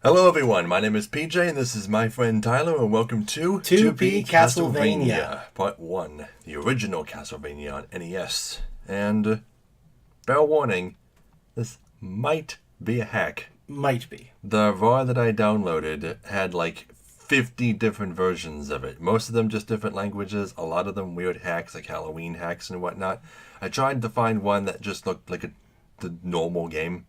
Hello everyone, my name is PJ and this is my friend Tyler and welcome to 2P Castlevania. Part 1, the original Castlevania on NES. And, fair warning, this might be a hack. Might be. The RAR that I downloaded had like 50 different versions of it. Most of them just different languages, a lot of them weird hacks like Halloween hacks and whatnot. I tried to find one that just looked like the normal game.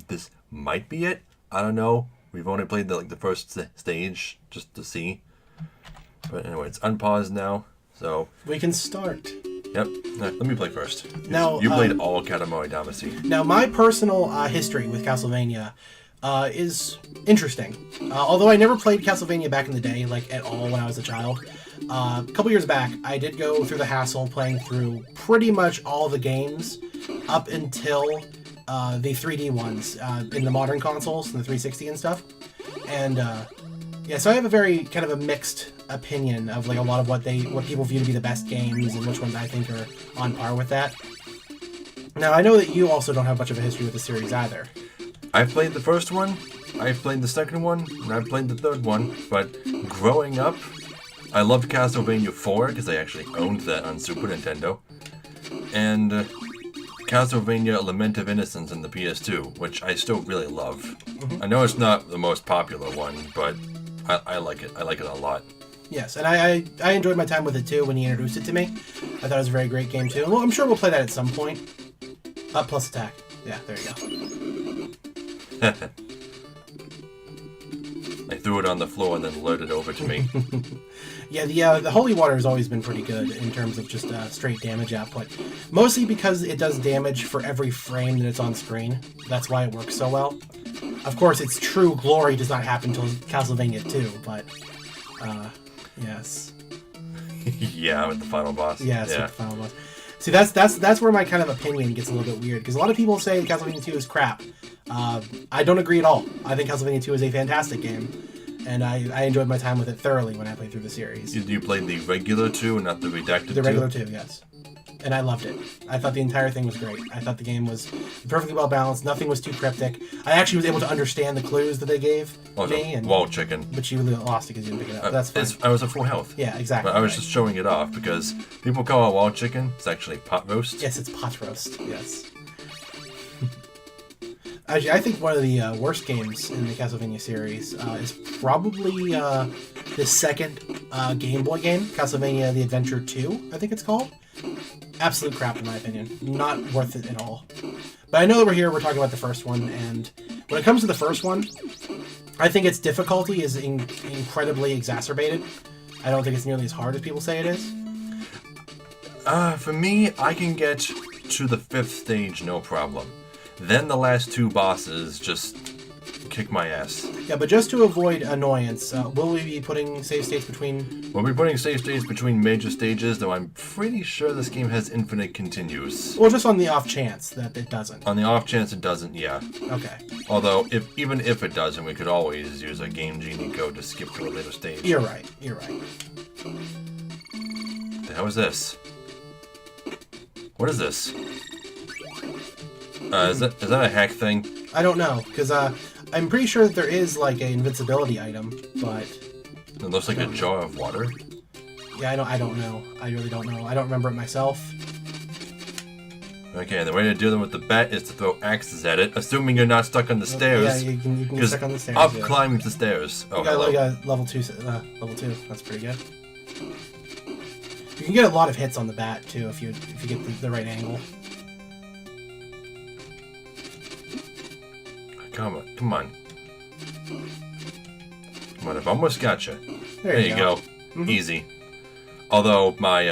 This might be it, I don't know. We've only played the first stage just to see. But anyway, it's unpaused now, so... We can start. Yep. Let me play first. Now, you played all Katamari Damacy. Now, my personal history with Castlevania is interesting. Although I never played Castlevania back in the day, like at all when I was a child. A couple years back, I did go through the hassle playing through pretty much all the games up until... the 3D ones in the modern consoles, and the 360 and stuff. And yeah, so I have a very kind of a mixed opinion of like a lot of what people view to be the best games and which ones I think are on par with that. Now, I know that you also don't have much of a history with the series either. I've played the first one, I've played the second one, and I've played the third one, but growing up, I loved Castlevania 4 because I actually owned that on Super Nintendo. And... Castlevania Lament of Innocence in the PS2, which I still really love. Mm-hmm. I know it's not the most popular one, but I like it. I like it a lot. Yes, and I enjoyed my time with it too when he introduced it to me. I thought it was a very great game too. Well, I'm sure we'll play that at some point. Up plus attack. Yeah, there you go. I threw it on the floor and then lured it over to me. Yeah, the holy water has always been pretty good in terms of just straight damage output. Mostly because it does damage for every frame that it's on screen. That's why it works so well. Of course, its true glory does not happen until Castlevania 2, but yes. Yeah, with the final boss. Yes, with the final boss. See, that's where my kind of opinion gets a little bit weird, because a lot of people say Castlevania 2 is crap. I don't agree at all. I think Castlevania 2 is a fantastic game. And I enjoyed my time with it thoroughly when I played through the series. You played the regular 2 and not the redacted 2? The regular 2, yes. And I loved it. I thought the entire thing was great. I thought the game was perfectly well balanced. Nothing was too cryptic. I actually was able to understand the clues that they gave me. And, wall chicken. But you lost it because you didn't pick it up. That's fine. I was at full health. Yeah, exactly. But I was just showing it off because people call it wall chicken. It's actually pot roast. Yes, it's pot roast. Yes. Actually, I think one of the worst games in the Castlevania series is probably the second Game Boy game, Castlevania The Adventure 2, I think it's called. Absolute crap, in my opinion. Not worth it at all. But I know that we're talking about the first one, and when it comes to the first one, I think its difficulty is incredibly exacerbated. I don't think it's nearly as hard as people say it is. For me, I can get to the 5th stage, no problem. Then the last 2 bosses just kick my ass. Yeah, but just to avoid annoyance, will we be putting save states between... We'll be putting save states between major stages, though I'm pretty sure this game has infinite continues. Well, just on the off chance that it doesn't. On the off chance it doesn't, yeah. Okay. Although, even if it doesn't, we could always use a Game Genie code to skip to a later stage. You're right. The hell is this? What is this? Is that a hack thing? I don't know, because I'm pretty sure that there is like an invincibility item, but... It looks like a jar of water. Yeah, I don't know. I really don't know. I don't remember it myself. Okay, and the way to deal with the bat is to throw axes at it, assuming you're not stuck on the stairs. Yeah, you can get stuck on the stairs. Up climbing the stairs. Oh, hello. You got level 2. That's pretty good. You can get a lot of hits on the bat, too, if you get the right angle. Come on. Come on, I've almost got you. There you go. Mm-hmm. Easy. Although my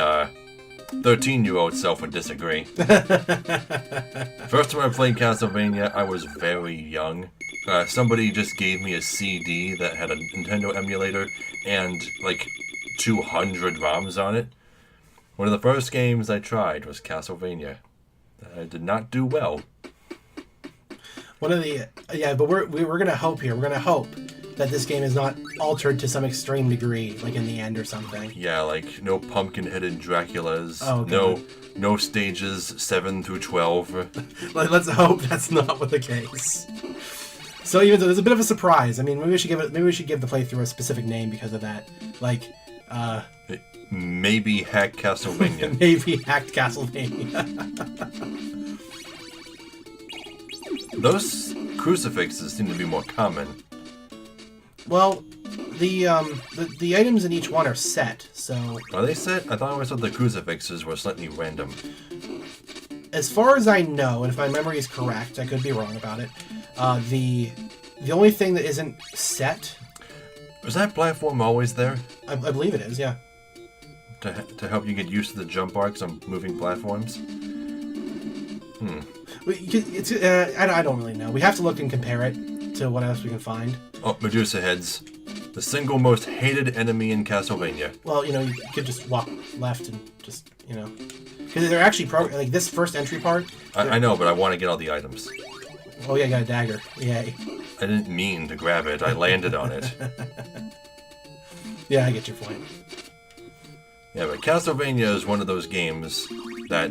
13-year-old self would disagree. First time I played Castlevania, I was very young. Somebody just gave me a CD that had a Nintendo emulator and like 200 ROMs on it. One of the first games I tried was Castlevania. I did not do well. One of the but we're gonna hope here. We're gonna hope that this game is not altered to some extreme degree, like in the end or something. Yeah, like no pumpkin-headed Draculas. Oh, no stages 7 through 12. Let's hope that's not what the case. So even though there's a bit of a surprise, I mean, maybe we should give the playthrough a specific name because of that. Like, maybe hack Castlevania. maybe hacked Castlevania. Those crucifixes seem to be more common. Well, the items in each one are set, so... Are they set? I thought the crucifixes were slightly random. As far as I know, and if my memory is correct, I could be wrong about it, the only thing that isn't set... Was that platform always there? I believe it is, yeah. To help you get used to the jump arcs on moving platforms? I don't really know. We have to look and compare it to what else we can find. Oh, Medusa heads. The single most hated enemy in Castlevania. Well, you could just walk left and just, Because they're actually, like, this first entry part... I know, but I want to get all the items. Oh, yeah, you got a dagger. Yay. I didn't mean to grab it. I landed on it. Yeah, I get your point. Yeah, but Castlevania is one of those games that...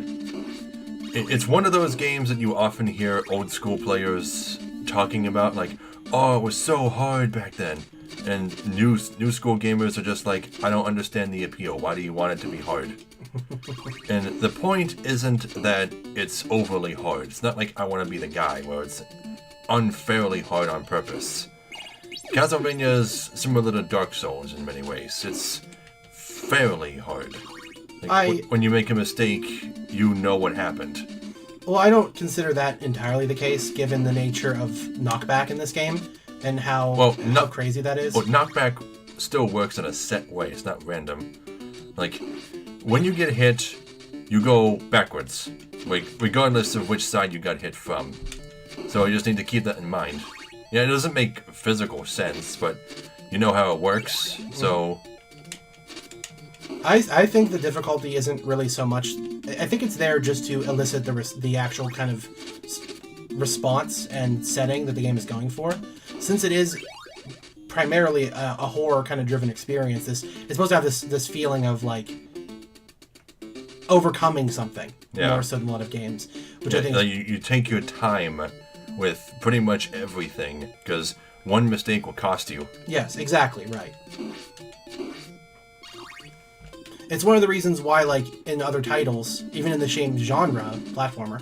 It's one of those games that you often hear old school players talking about, like, oh, it was so hard back then. And new school gamers are just like, I don't understand the appeal. Why do you want it to be hard? And the point isn't that it's overly hard. It's not like I want to be the guy where it's unfairly hard on purpose. Castlevania is similar to Dark Souls in many ways. It's fairly hard. Like, when you make a mistake, you know what happened. Well, I don't consider that entirely the case, given the nature of knockback in this game and how crazy that is. Well, knockback still works in a set way. It's not random. Like, when you get hit, you go backwards, like, regardless of which side you got hit from. So you just need to keep that in mind. Yeah, it doesn't make physical sense, but you know how it works, so... I think the difficulty isn't really so much... I think it's there just to elicit the actual kind of response and setting that the game is going for. Since it is primarily a horror kind of driven experience, it's supposed to have this feeling of, like, overcoming something more so than a lot of games. Which I think you take your time with pretty much everything, because one mistake will cost you. Yes, exactly, right. It's one of the reasons why, like, in other titles, even in the same genre, platformer,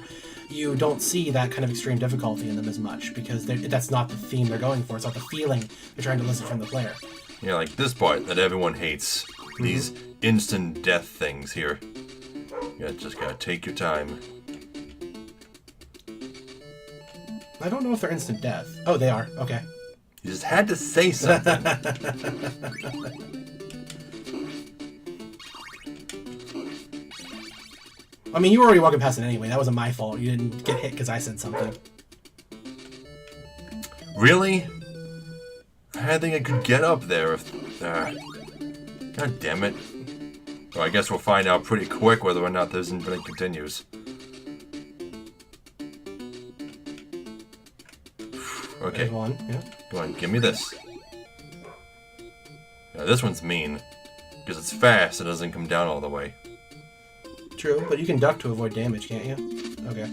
you don't see that kind of extreme difficulty in them as much, because that's not the theme they're going for. It's not the feeling they're trying to elicit from the player. Yeah, like this part that everyone hates. These instant death things here. You just gotta take your time. I don't know if they're instant death. Oh, they are. Okay. You just had to say something. I mean, you were already walking past it anyway. That wasn't my fault. You didn't get hit because I said something. Really? I didn't think I could get up there if... God damn it. Well, I guess we'll find out pretty quick whether or not this infinite continues. Okay. There's one, yeah. Come on, give me this. Now, this one's mean. Because it's fast, it doesn't come down all the way. True, but you can duck to avoid damage, can't you? Okay.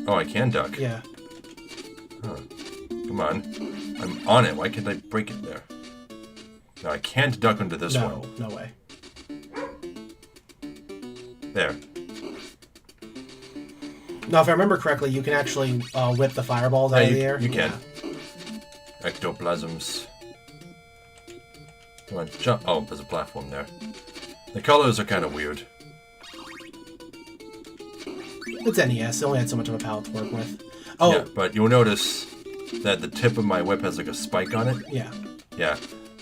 Oh, I can duck? Yeah. Huh. Come on. I'm on it. Why can't I break it there? No, I can't duck under this one. No way. There. Now, if I remember correctly, you can actually whip the fireballs out of the air. You can. Ectoplasms. Come on, jump. Oh, there's a platform there. The colors are kind of weird. It's NES. It only had so much of a palette to work with. Oh. Yeah, but you'll notice that the tip of my whip has like a spike on it. Yeah. Yeah.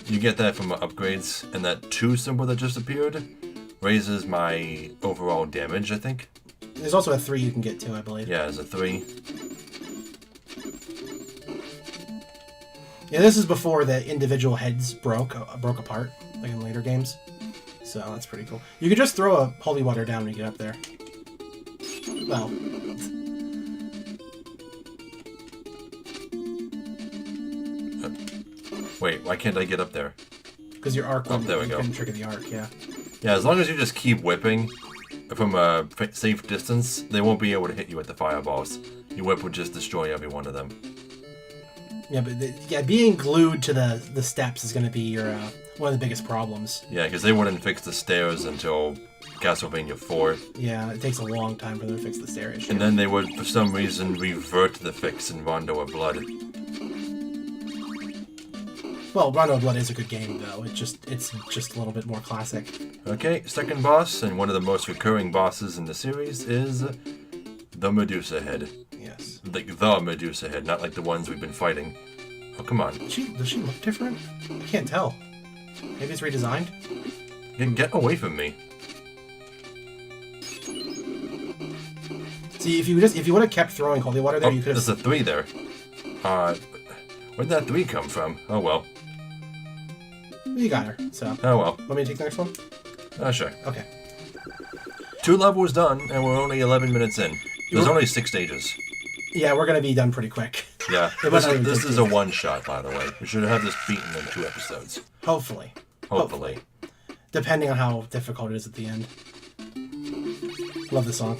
You get that from upgrades, and that 2 symbol that just appeared raises my overall damage, I think. There's also a 3 you can get to, I believe. Yeah, there's a 3. Yeah, this is before the individual heads broke apart, like in later games. So that's pretty cool. You could just throw a holy water down when you get up there. Well. Wait, why can't I get up there? Because your arc there we go. couldn't trigger the arc, yeah. Yeah, as long as you just keep whipping from a safe distance, they won't be able to hit you with the fireballs. Your whip would just destroy every one of them. Yeah, but yeah, being glued to the steps is going to be your one of the biggest problems. Yeah, because they wouldn't fix the stairs until Castlevania 4. Yeah, it takes a long time for them to fix the stair issue. And then they would, for some reason, revert the fix in Rondo of Blood. Well, Rondo of Blood is a good game, though. It's just a little bit more classic. Okay, second boss, and one of the most recurring bosses in the series is the Medusa Head. Yes. Like the Medusa Head, not like the ones we've been fighting. Oh, come on. Does she look different? I can't tell. Maybe it's redesigned? Get away from me. See, if you would have kept throwing holy water there, you could have... There's a 3 there. Where'd that 3 come from? Oh, well. You got her, so... Oh, well. Want me to take the next one? Sure. Okay. 2 levels done, and we're only 11 minutes in. There's only 6 stages. Yeah, we're going to be done pretty quick. Yeah. This is a one-shot, by the way. We should have this beaten in 2 episodes. Hopefully. Depending on how difficult it is at the end. Love this song.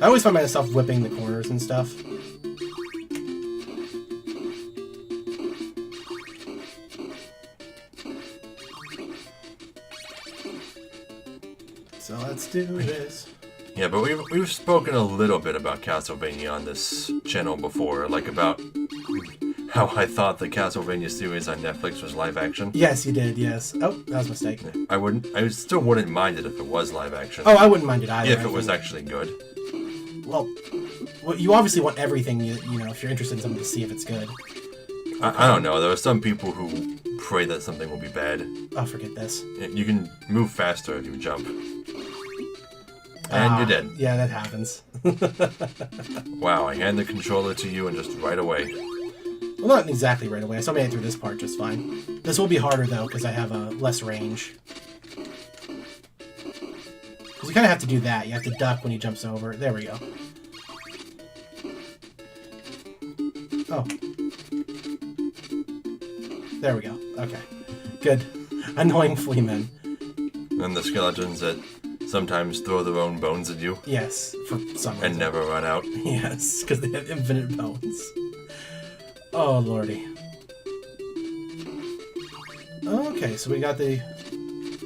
I always find myself whipping the corners and stuff. So let's do this. Yeah, but we've spoken a little bit about Castlevania on this channel before, like about how I thought the Castlevania series on Netflix was live action. Yes, you did. Yes. Oh, that was a mistake. I still wouldn't mind it if it was live action. Oh, I wouldn't mind it either. If it was actually good. Well, you obviously want everything. You know, if you're interested in something, to see if it's good. I don't know. There are some people who pray that something will be bad. Oh, forget this. You can move faster if you jump. And you're dead. Yeah, that happens. Wow, I hand the controller to you and just right away. Well, not exactly right away. I still made it through this part just fine. This will be harder, though, because I have less range. Because you kind of have to do that. You have to duck when he jumps over. There we go. Oh. There we go. Okay. Good. Annoying flea men. And the skeletons that sometimes throw their own bones at you. Yes, for some reason. And never run out. Yes, because they have infinite bones. Oh, lordy. Okay, so we got the...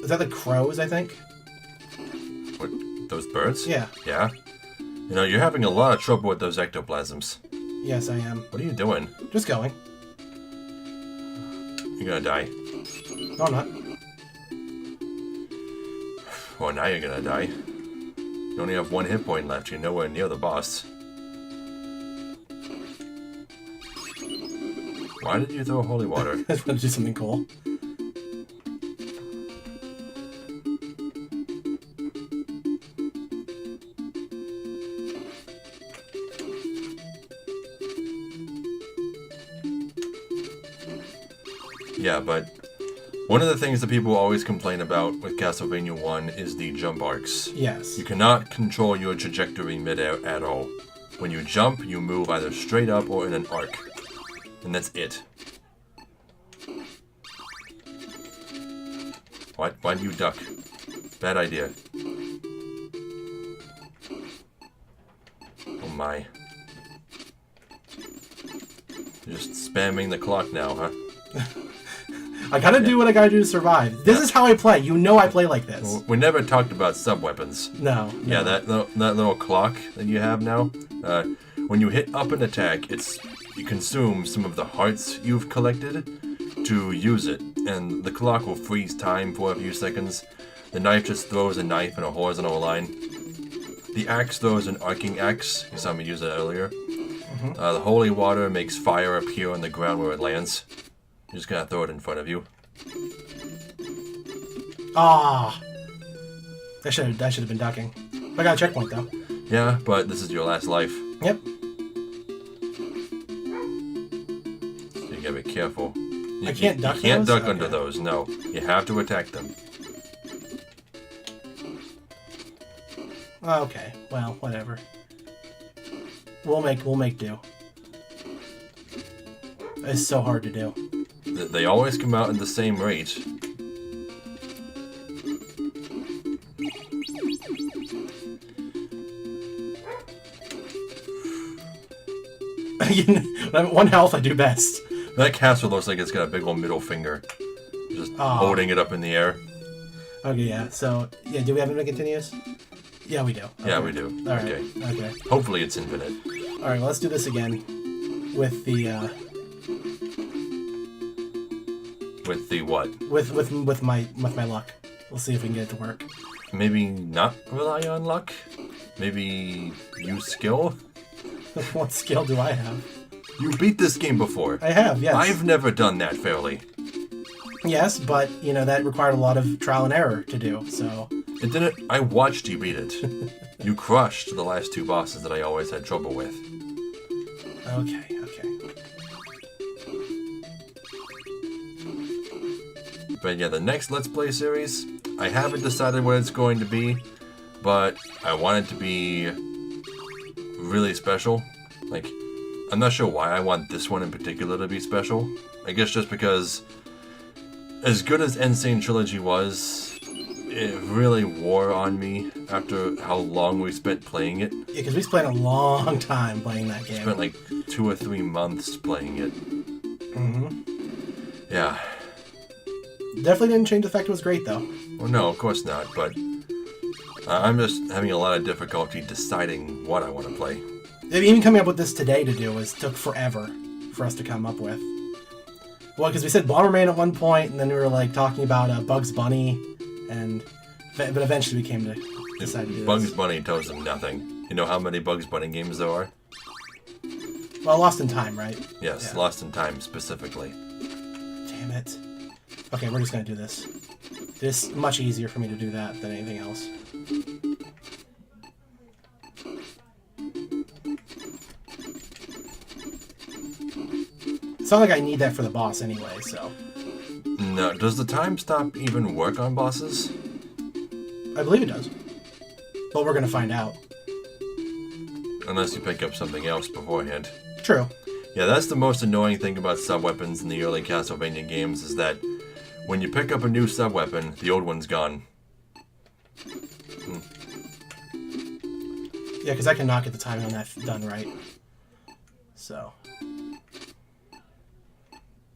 Is that the crows, I think? What? Those birds? Yeah. Yeah? You know, you're having a lot of trouble with those ectoplasms. Yes, I am. What are you doing? Just going. You're gonna die. No, I'm not. Well, now you're gonna die. You only have 1 hit point left. You're nowhere near the boss. Why did you throw holy water? I just want to do something cool. Yeah, but one of the things that people always complain about with Castlevania 1 is the jump arcs. Yes. You cannot control your trajectory midair at all. When you jump, you move either straight up or in an arc. And that's it. What? Why do you duck? Bad idea. Oh my. You're just spamming the clock now, huh? I gotta do what I gotta do to survive. This is how I play. You know I play like this. We never talked about sub-weapons. No. Yeah, that little clock that you have now, when you hit up an attack, you consume some of the hearts you've collected to use it, and the clock will freeze time for a few seconds. The knife just throws a knife in a horizontal line. The axe throws an arcing axe. You saw me use it earlier. Mm-hmm. The holy water makes fire appear on the ground where it lands. You just gotta throw it in front of you. Ah! I should have been ducking. I got a checkpoint though. Yeah, but this is your last life. Yep. So you gotta be careful. I can't duck. You can't those? duck under those. No, you have to attack them. Okay. Well, whatever. We'll make do. It's so hard to do. They always come out in the same rate. When I'm at 1 health, I do best. That castle looks like it's got a big old middle finger. Just holding it up in the air. Okay, yeah. So, yeah, do we have infinite continuous? Yeah, we do. Okay. Yeah, we do. All right. Okay. Okay. Hopefully it's infinite. All right, well, let's do this again with the With the what? with my luck. We'll see if we can get it to work. Maybe not rely on luck? Maybe use skill? What skill do I have? You beat this game before. I have, yes. I've never done that fairly. Yes, but, you know, that required a lot of trial and error to do, so... It didn't. I watched you beat it. You crushed the last 2 bosses that I always had trouble with. Okay. But yeah, the next Let's Play series, I haven't decided what it's going to be, but I want it to be really special. Like, I'm not sure why I want this one in particular to be special. I guess just because, as good as Insane Trilogy was, it really wore on me after how long we spent playing it. Yeah, because we spent a long time playing that game. Spent like 2 or 3 months playing it. Mm-hmm. Yeah. Definitely didn't change the fact it was great, though. Well, no, of course not, but I'm just having a lot of difficulty deciding what I want to play. Even coming up with this today to do took forever for us to come up with. Well, because we said Bomberman at one point, and then we were like talking about Bugs Bunny, but eventually we came to decide to do Bugs this. Bunny tells them nothing. You know how many Bugs Bunny games there are? Well, Lost in Time, right? Yes, Yeah. Lost in Time specifically. Damn it. Okay, we're just gonna do this. It's much easier for me to do that than anything else. It's not like I need that for the boss anyway, so... No, does the time stop even work on bosses? I believe it does. But we're gonna find out. Unless you pick up something else beforehand. True. Yeah, that's the most annoying thing about sub-weapons in the early Castlevania games, is that when you pick up a new sub-weapon, the old one's gone. Yeah, because I cannot get the timing on that done right. So...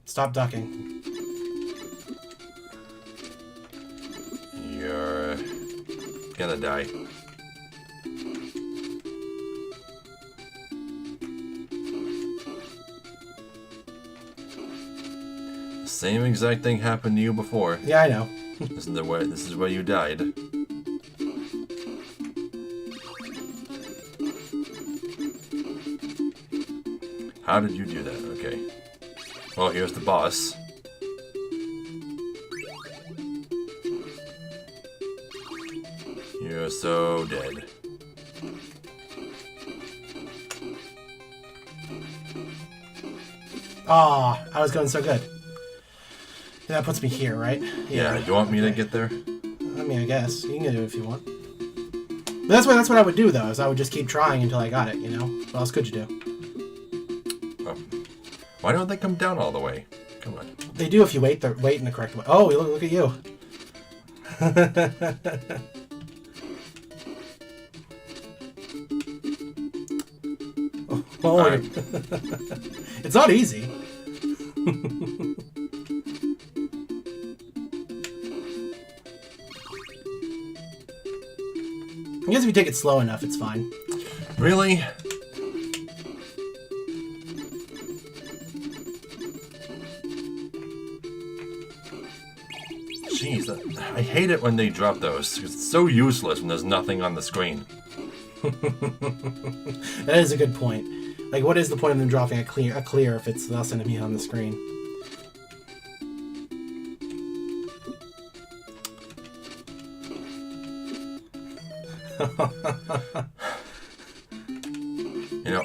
Stop ducking. You're gonna die. Same exact thing happened to you before. Yeah, I know. This is where you died. How did you do that? Okay. Well, here's the boss. You're so dead. Ah, I was going so good. And that puts me here, right? Yeah, do you want me to get there? I mean, I guess. You can do it if you want. But that's what I would do, though, is I would just keep trying until I got it, you know? What else could you do? Oh. Why don't they come down all the way? Come on. They do if you wait in the correct way. Oh, look at you. Oh, Alright. It's not easy. I guess if you take it slow enough, it's fine. Really? Jeez, I hate it when they drop those. It's so useless when there's nothing on the screen. That is a good point. Like, what is the point of them dropping a clear if it's less enemy on the screen? You know,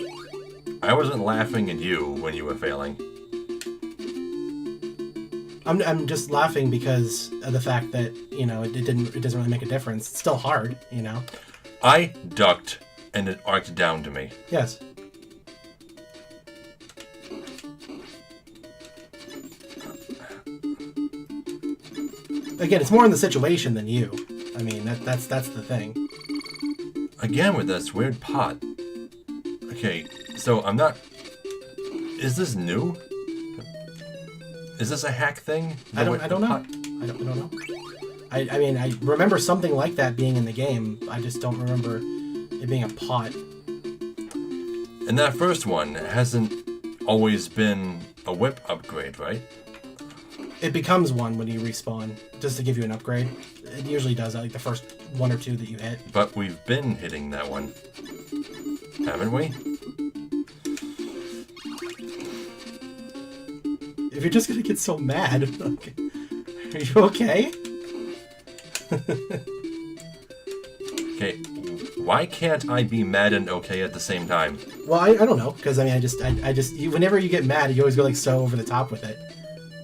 I wasn't laughing at you when you were failing. I'm just laughing because of the fact that, you know, it doesn't really make a difference. It's still hard, you know. I ducked and it arced down to me. Yes. Again, it's more in the situation than you. I mean, that's the thing. Again with this weird pot. Okay, so I'm not Is this new? Is this a hack thing? I don't know. I don't know. I mean, I remember something like that being in the game. I just don't remember it being a pot. And that first one hasn't always been a whip upgrade, right? It becomes one when you respawn, just to give you an upgrade. It usually does that, like the first one or two that you hit. But we've been hitting that one, haven't we? If you're just gonna get so mad, okay. Are you okay? Okay, why can't I be mad and okay at the same time? Well, I don't know, because I mean, whenever you get mad, you always go like so over the top with it.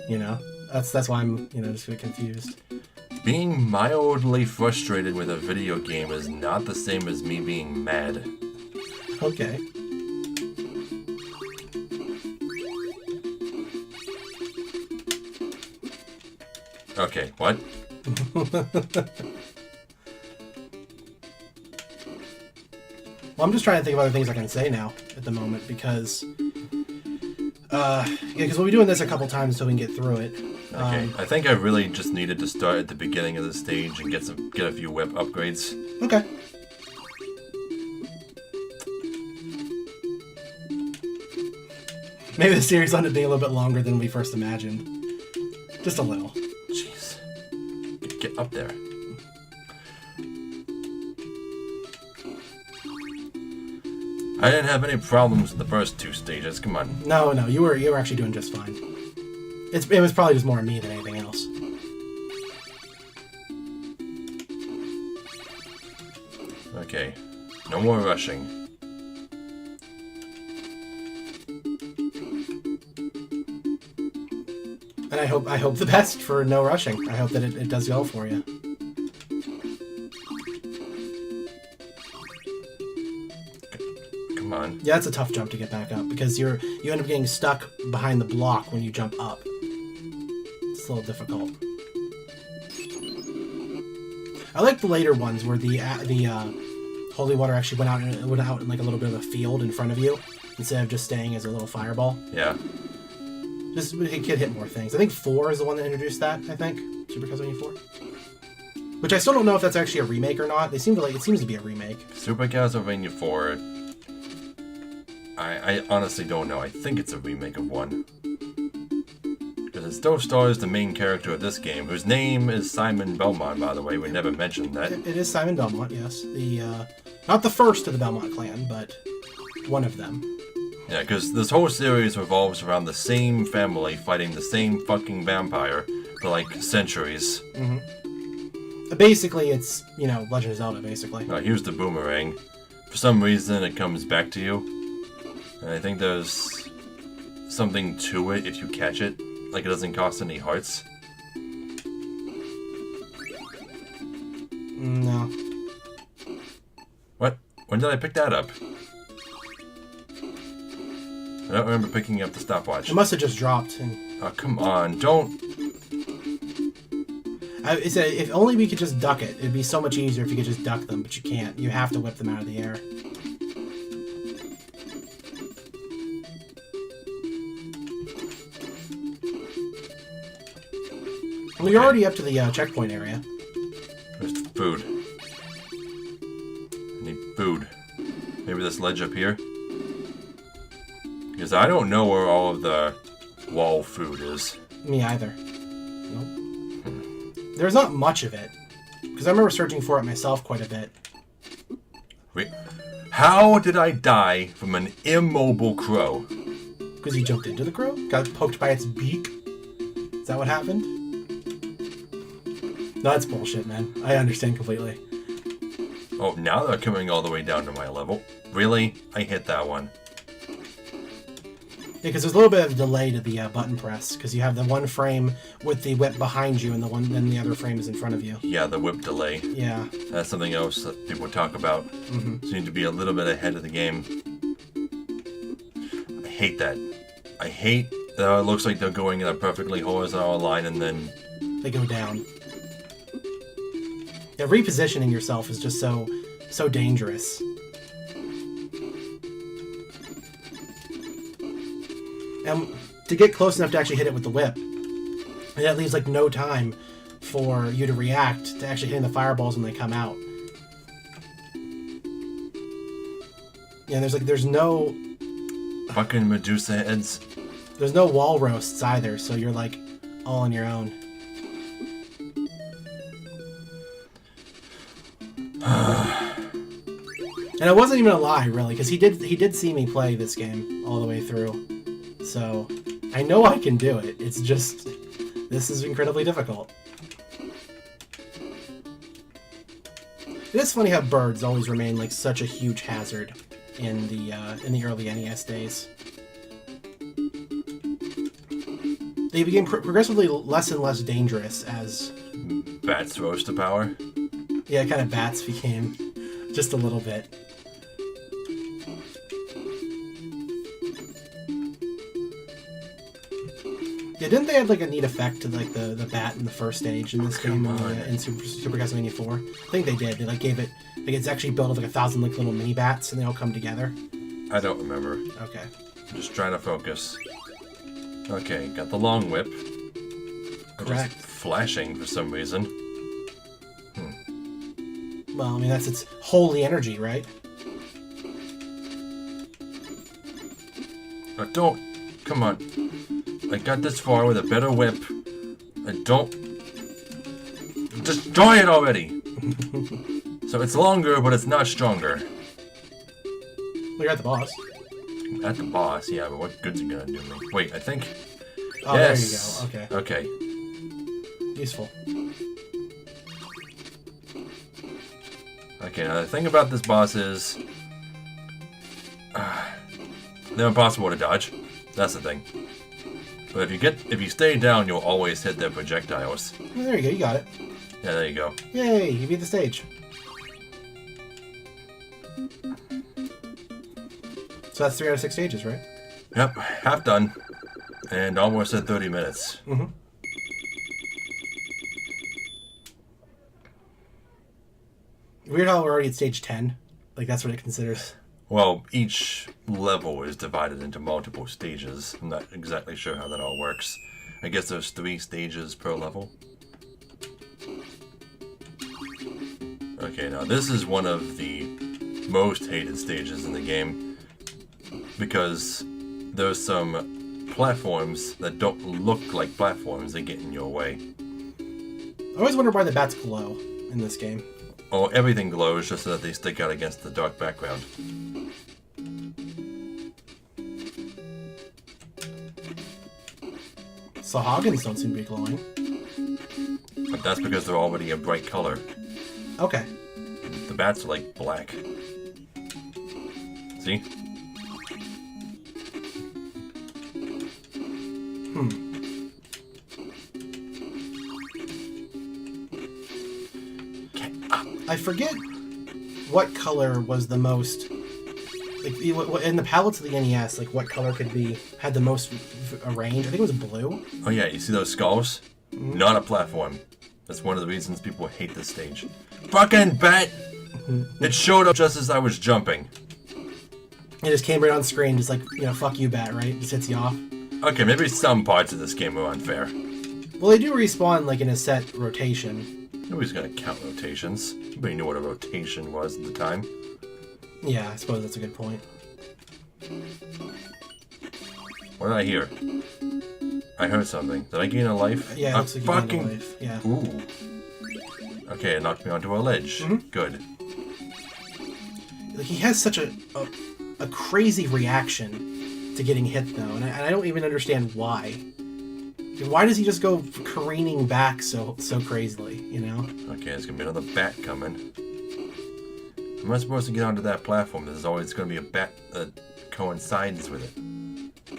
You know, that's why I'm just a bit confused. Being mildly frustrated with a video game is not the same as me being mad. Okay. Okay, what? Well, I'm just trying to think of other things I can say now at the moment because, because we'll be doing this a couple times so we can get through it. Okay, I think I really just needed to start at the beginning of the stage and get a few whip upgrades. Okay. Maybe the series ended up being a little bit longer than we first imagined. Just a little. Jeez. Get up there. I didn't have any problems with the first two stages. Come on. No, you were actually doing just fine. It was probably just more me than anything else. Okay. No more rushing. And I hope the best for no rushing. I hope that it does well for you. Come on. Yeah, it's a tough jump to get back up because you end up getting stuck behind the block when you jump up. It's a little difficult. I like the later ones where the holy water actually went out in like a little bit of a field in front of you instead of just staying as a little fireball. Yeah. Just it could hit more things. I think 4 is the one that introduced that. I think Super Castlevania 4, which I still don't know if that's actually a remake or not. It seems to be a remake. Super Castlevania 4. I honestly don't know. I think it's a remake of 1. Because it still stars the main character of this game, whose name is Simon Belmont, by the way. We never mentioned that. It is Simon Belmont, yes. The not the first of the Belmont clan, but one of them. Yeah, because this whole series revolves around the same family fighting the same fucking vampire for like centuries. Mm-hmm. Basically, it's, Legend of Zelda, basically. Here's the boomerang. For some reason, it comes back to you. And I think there's something to it if you catch it. Like, it doesn't cost any hearts. No. What? When did I pick that up? I don't remember picking up the stopwatch. It must have just dropped. Oh, come on. Don't... I said if only we could just duck it. It'd be so much easier if you could just duck them, but you can't. You have to whip them out of the air. Well, you're already up to the checkpoint area. Where's the food? I need food. Maybe this ledge up here? Because I don't know where all of the wall food is. Me either. Nope. There's not much of it. Because I remember searching for it myself quite a bit. Wait. How did I die from an immobile crow? Because you jumped into the crow? Got poked by its beak? Is that what happened? No, that's bullshit, man. I understand completely. Oh, now they're coming all the way down to my level. Really? I hit that one. Yeah, because there's a little bit of a delay to the button press, because you have the one frame with the whip behind you, and then the other frame is in front of you. Yeah, the whip delay. Yeah. That's something else that people talk about. Mm-hmm. So you need to be a little bit ahead of the game. I hate that. I hate that it looks like they're going in a perfectly horizontal line and then... They go down. Yeah, repositioning yourself is just so dangerous. And to get close enough to actually hit it with the whip, and that leaves like no time for you to react to actually hitting the fireballs when they come out. Yeah, there's no fucking Medusa heads. There's no wall roasts either, so you're like all on your own. And it wasn't even a lie, really, because he did see me play this game all the way through. So I know I can do it. It's just this is incredibly difficult. It is funny how birds always remain like such a huge hazard in the early NES days. They became progressively less and less dangerous as bats rose to power. Yeah, kind of bats became just a little bit. Yeah, didn't they have like a neat effect to like the bat in the first stage in this game in Super Castlevania 4? I think they did. They like gave it like it's actually built of like 1,000 like little mini bats and they all come together. I don't remember. Okay. I'm just trying to focus. Okay, got the long whip. Correct. Just flashing for some reason. Well, I mean that's its holy energy, right? Oh, don't. Come on. I got this far with a better whip. And don't. Destroy it already! So it's longer, but it's not stronger. Well, you're at the boss. At the boss, yeah, but what good's it gonna do me? Wait, I think. Oh, Yes. There you go. Okay. Okay. Useful. Okay, now the thing about this boss is. They're impossible to dodge. That's the thing. But if you stay down, you'll always hit their projectiles. Oh, there you go. You got it. Yeah, there you go. Yay! You beat the stage. So that's 3 out of 6 stages, right? Yep, half done. And almost at 30 minutes. Mm-hmm. Weird how we're already at stage 10. Like, that's what it considers. Well, each level is divided into multiple stages. I'm not exactly sure how that all works. I guess there's 3 stages per level. Okay, now this is one of the most hated stages in the game because there's some platforms that don't look like platforms that get in your way. I always wonder why the bats glow in this game. Oh, everything glows just so that they stick out against the dark background. Sahagins don't seem to be glowing. But that's because they're already a bright color. Okay. The bats are like black. See? I forget what color was the most. Like in the palettes of the NES, like what color had the most range? I think it was blue. Oh yeah, you see those skulls? Not a platform. That's one of the reasons people hate this stage. Fucking bat! It showed up just as I was jumping. It just came right on screen, just like, fuck you, bat, right? Just hits you off. Okay, maybe some parts of this game are unfair. Well, they do respawn, like, in a set rotation. Nobody's gonna count rotations. Nobody knew what a rotation was at the time. Yeah, I suppose that's a good point. What did I hear? I heard something. Did I gain a life? Yeah, it looks like you gained a life. Yeah. Ooh. Okay, it knocked me onto a ledge. Mm-hmm. Good. Like, he has such a crazy reaction to getting hit, though, and I don't even understand why. Why does he just go careening back so crazily, Okay, there's gonna be another bat coming. Am I supposed to get onto that platform? There's always gonna be a bat that coincides with it.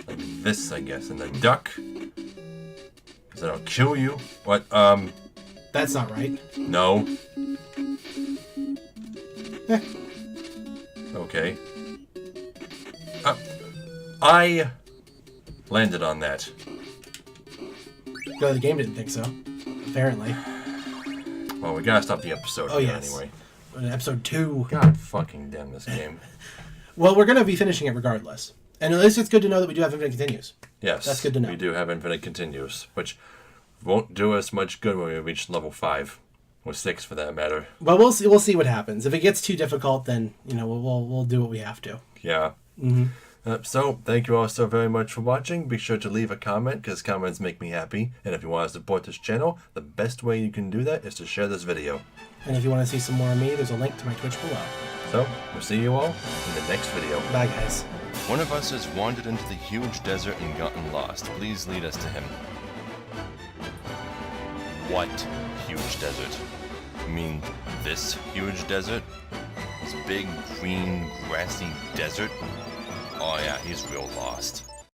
Like this, I guess, and then duck. Because then I'll kill you. What, That's not right. No. Okay. I landed on that. No, the game didn't think so. Apparently. Well, we gotta stop the episode here anyway. In episode 2. God fucking damn this game. Well, we're going to be finishing it regardless. And at least it's good to know that we do have infinite continues. Yes. That's good to know. We do have infinite continues, which won't do us much good when we reach level 5. Or 6 for that matter. But we'll see what happens. If it gets too difficult, then, we'll do what we have to. Yeah. So, thank you all so very much for watching. Be sure to leave a comment, because comments make me happy. And if you want to support this channel, the best way you can do that is to share this video. And if you want to see some more of me, there's a link to my Twitch below. So, we'll see you all in the next video. Bye, guys. One of us has wandered into the huge desert and gotten lost. Please lead us to him. What huge desert? You mean this huge desert? This big, green, grassy desert? Oh yeah, he's real lost.